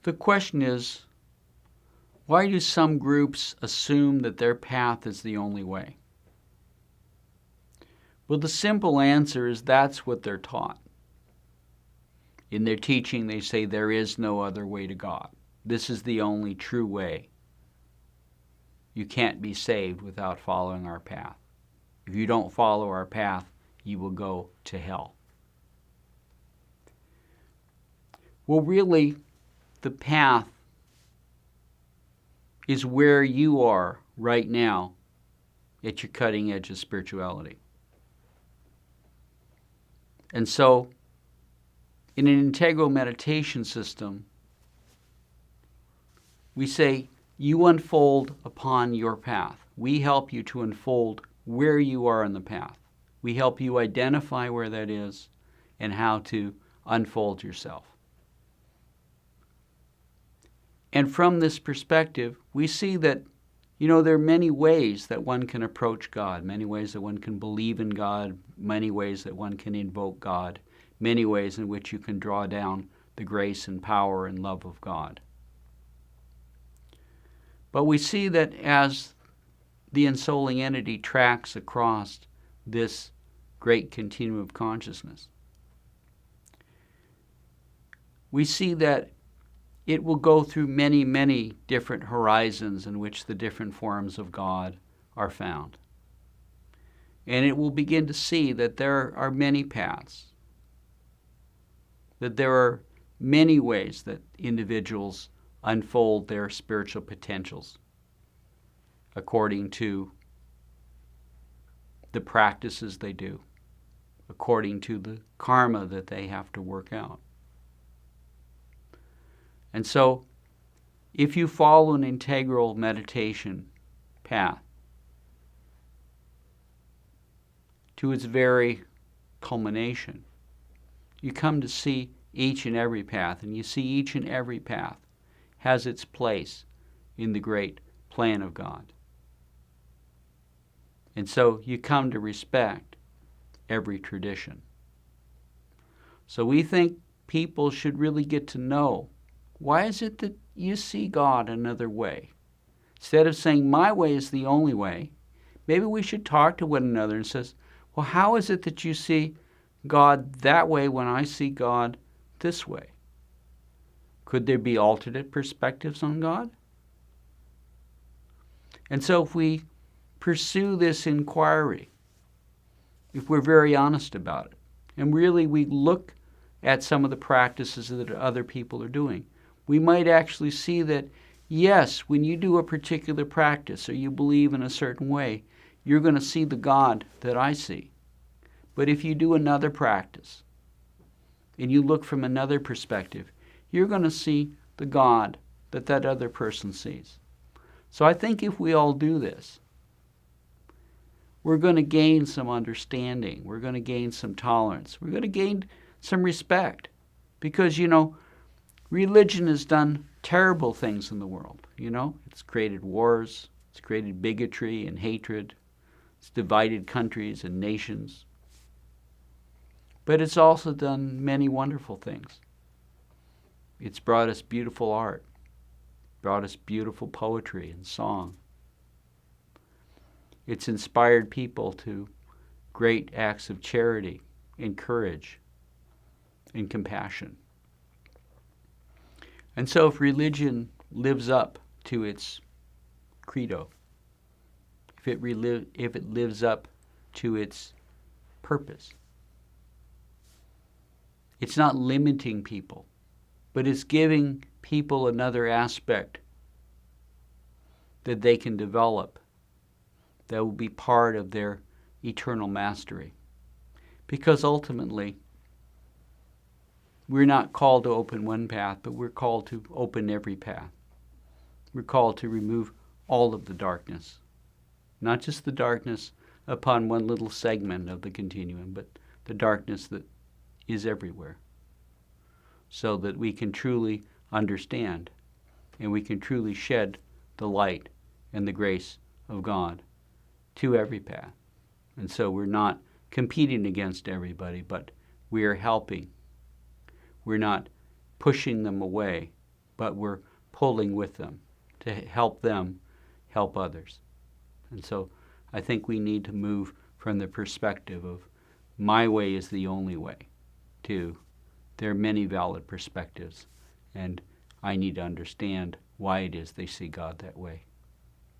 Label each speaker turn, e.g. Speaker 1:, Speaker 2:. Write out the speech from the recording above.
Speaker 1: The question is, why do some groups assume that their path is the only way? Well, the simple answer is that's what they're taught. In their teaching, they say there is no other way to God. This is the only true way. You can't be saved without following our path. If you don't follow our path, you will go to hell. Well, really, the path is where you are right now at your cutting edge of spirituality. And so, in an integral meditation system, we say, you unfold upon your path. We help you to unfold where you are in the path. We help you identify where that is and how to unfold yourself. And from this perspective, we see that, there are many ways that one can approach God, many ways that one can believe in God, many ways that one can invoke God, many ways in which you can draw down the grace and power and love of God. But we see that as the ensouling entity tracks across this great continuum of consciousness, we see that it will go through many, many different horizons in which the different forms of God are found. And it will begin to see that there are many paths, that there are many ways that individuals unfold their spiritual potentials according to the practices they do, according to the karma that they have to work out. And so, if you follow an integral meditation path to its very culmination, you come to see each and every path, and you see each and every path has its place in the great plan of God. And so you come to respect every tradition. So we think people should really get to know, why is it that you see God another way? Instead of saying my way is the only way, maybe we should talk to one another and says, well, how is it that you see God that way when I see God this way? Could there be alternate perspectives on God? And so if we pursue this inquiry, if we're very honest about it, and really we look at some of the practices that other people are doing, we might actually see that, yes, when you do a particular practice or you believe in a certain way, you're going to see the God that I see. But if you do another practice and you look from another perspective, you're going to see the God that that other person sees. So I think if we all do this, we're going to gain some understanding. We're going to gain some tolerance. We're going to gain some respect. Because, religion has done terrible things in the world. It's created wars. It's created bigotry and hatred. It's divided countries and nations. But it's also done many wonderful things. It's brought us beautiful art, brought us beautiful poetry and song. It's inspired people to great acts of charity and courage and compassion. And so if religion lives up to its credo, if it lives up to its purpose, it's not limiting people, but it's giving people another aspect that they can develop that will be part of their eternal mastery. Because ultimately, we're not called to open one path, but we're called to open every path. We're called to remove all of the darkness, not just the darkness upon one little segment of the continuum, but the darkness that is everywhere, so that we can truly understand and we can truly shed the light and the grace of God to every path. And so we're not competing against everybody, but we are helping. We're not pushing them away, but we're pulling with them to help them help others. And so I think we need to move from the perspective of my way is the only way to there are many valid perspectives, and I need to understand why it is they see God that way.